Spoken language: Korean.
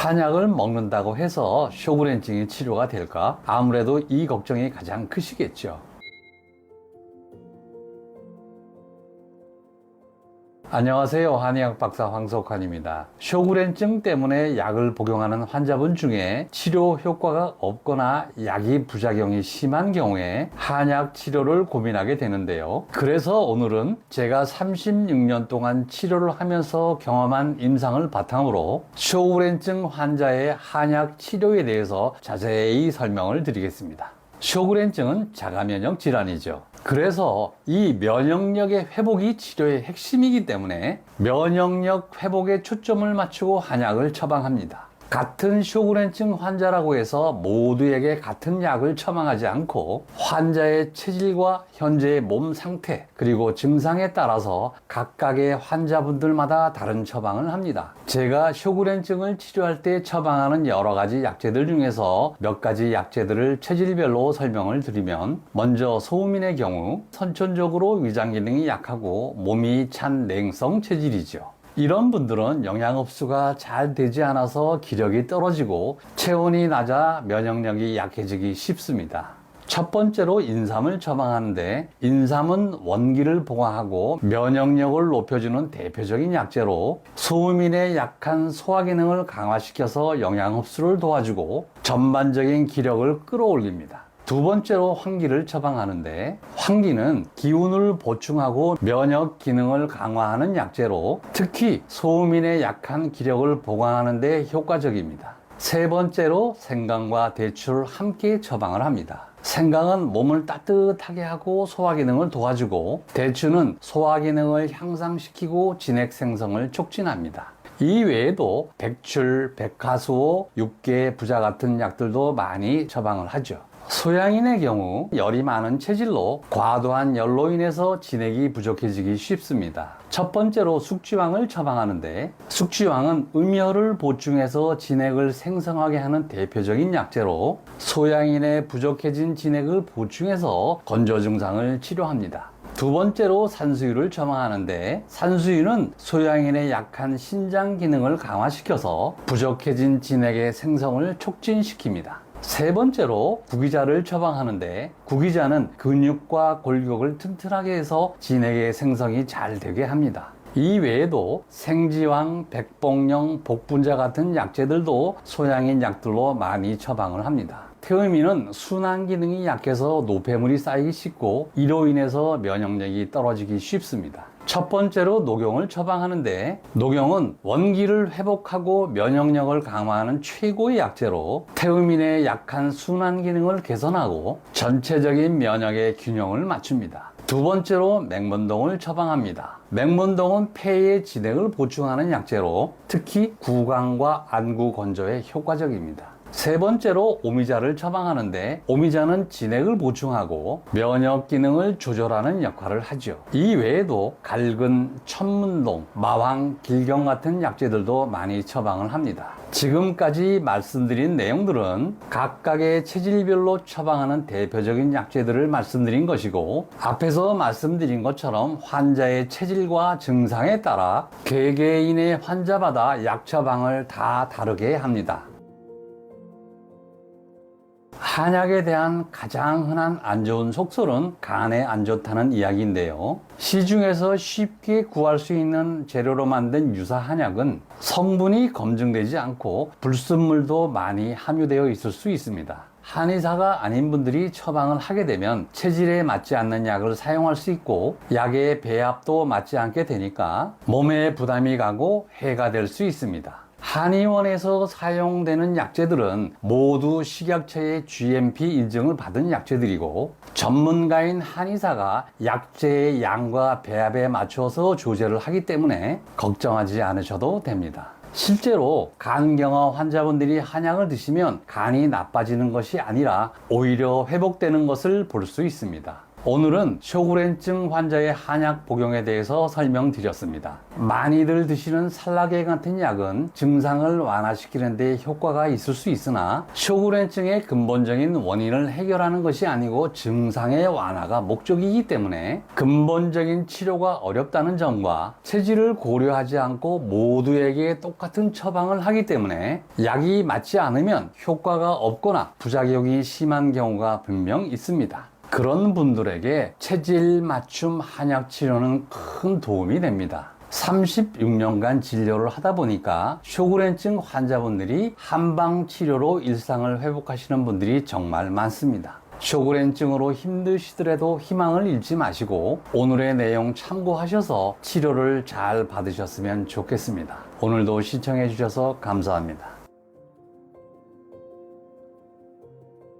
한약을 먹는다고 해서 쇼그렌증이 치료가 될까? 아무래도 이 걱정이 가장 크시겠죠. 안녕하세요. 한의학 박사 황석환입니다. 쇼그렌증 때문에 약을 복용하는 환자분 중에 치료 효과가 없거나 약이 부작용이 심한 경우에 한약 치료를 고민하게 되는데요. 그래서 오늘은 제가 36년 동안 치료를 하면서 경험한 임상을 바탕으로 쇼그렌증 환자의 한약 치료에 대해서 자세히 설명을 드리겠습니다. 쇼그렌증은 자가면역 질환이죠. 그래서 이 면역력의 회복이 치료의 핵심이기 때문에 면역력 회복에 초점을 맞추고 한약을 처방합니다. 같은 쇼그렌증 환자라고 해서 모두에게 같은 약을 처방하지 않고 환자의 체질과 현재의 몸 상태 그리고 증상에 따라서 각각의 환자분들마다 다른 처방을 합니다. 제가 쇼그렌증을 치료할 때 처방하는 여러 가지 약재들 중에서 몇 가지 약재들을 체질별로 설명을 드리면, 먼저 소음인의 경우 선천적으로 위장 기능이 약하고 몸이 찬 냉성 체질이죠. 이런 분들은 영양 흡수가 잘 되지 않아서 기력이 떨어지고 체온이 낮아 면역력이 약해지기 쉽습니다. 첫 번째로 인삼을 처방하는데, 인삼은 원기를 보강하고 면역력을 높여주는 대표적인 약재로 소음인의 약한 소화 기능을 강화시켜서 영양 흡수를 도와주고 전반적인 기력을 끌어올립니다. 두 번째로 황기를 처방하는데, 황기는 기운을 보충하고 면역 기능을 강화하는 약재로 특히 소음인의 약한 기력을 보강하는 데 효과적입니다. 세 번째로 생강과 대추를 함께 처방을 합니다. 생강은 몸을 따뜻하게 하고 소화 기능을 도와주고, 대추는 소화 기능을 향상시키고 진액 생성을 촉진합니다. 이 외에도 백출, 백화수호, 육계, 부자 같은 약들도 많이 처방을 하죠. 소양인의 경우 열이 많은 체질로 과도한 열로 인해서 진액이 부족해지기 쉽습니다. 첫 번째로 숙쥐황을 처방하는데, 숙쥐황은 음혈을 보충해서 진액을 생성하게 하는 대표적인 약재로 소양인의 부족해진 진액을 보충해서 건조 증상을 치료합니다. 두 번째로 산수유를 처방하는데, 산수유는 소양인의 약한 신장 기능을 강화시켜서 부족해진 진액의 생성을 촉진시킵니다. 세 번째로 구기자를 처방하는데, 구기자는 근육과 골격을 튼튼하게 해서 진액의 생성이 잘 되게 합니다. 이 외에도 생지황, 백복령, 복분자 같은 약재들도 소양인 약들로 많이 처방을 합니다. 태음인은 순환 기능이 약해서 노폐물이 쌓이기 쉽고 이로 인해서 면역력이 떨어지기 쉽습니다. 첫 번째로 녹용을 처방하는데, 녹용은 원기를 회복하고 면역력을 강화하는 최고의 약재로 태음인의 약한 순환 기능을 개선하고 전체적인 면역의 균형을 맞춥니다. 두 번째로 맹문동을 처방합니다. 맹문동은 폐의 진액을 보충하는 약재로 특히 구강과 안구 건조에 효과적입니다. 세 번째로 오미자를 처방하는데, 오미자는 진액을 보충하고 면역 기능을 조절하는 역할을 하죠. 이 외에도 갈근, 천문동, 마황, 길경 같은 약재들도 많이 처방을 합니다. 지금까지 말씀드린 내용들은 각각의 체질별로 처방하는 대표적인 약재들을 말씀드린 것이고, 앞에서 말씀드린 것처럼 환자의 체질과 증상에 따라 개개인의 환자마다 약 처방을 다 다르게 합니다. 한약에 대한 가장 흔한 안 좋은 속설은 간에 안 좋다는 이야기인데요. 시중에서 쉽게 구할 수 있는 재료로 만든 유사 한약은 성분이 검증되지 않고 불순물도 많이 함유되어 있을 수 있습니다. 한의사가 아닌 분들이 처방을 하게 되면 체질에 맞지 않는 약을 사용할 수 있고, 약의 배합도 맞지 않게 되니까 몸에 부담이 가고 해가 될 수 있습니다. 한의원에서 사용되는 약재들은 모두 식약처의 GMP 인증을 받은 약재들이고, 전문가인 한의사가 약재의 양과 배합에 맞춰서 조제를 하기 때문에 걱정하지 않으셔도 됩니다. 실제로 간경화 환자분들이 한약을 드시면 간이 나빠지는 것이 아니라 오히려 회복되는 것을 볼 수 있습니다. 오늘은 쇼그렌증 환자의 한약 복용에 대해서 설명드렸습니다. 많이들 드시는 살라개 같은 약은 증상을 완화시키는 데 효과가 있을 수 있으나 쇼그렌증의 근본적인 원인을 해결하는 것이 아니고 증상의 완화가 목적이기 때문에 근본적인 치료가 어렵다는 점과 체질을 고려하지 않고 모두에게 똑같은 처방을 하기 때문에 약이 맞지 않으면 효과가 없거나 부작용이 심한 경우가 분명 있습니다. 그런 분들에게 체질 맞춤 한약 치료는 큰 도움이 됩니다. 36년간 진료를 하다 보니까 쇼그렌증 환자분들이 한방 치료로 일상을 회복하시는 분들이 정말 많습니다. 쇼그렌증으로 힘드시더라도 희망을 잃지 마시고 오늘의 내용 참고하셔서 치료를 잘 받으셨으면 좋겠습니다. 오늘도 시청해 주셔서 감사합니다.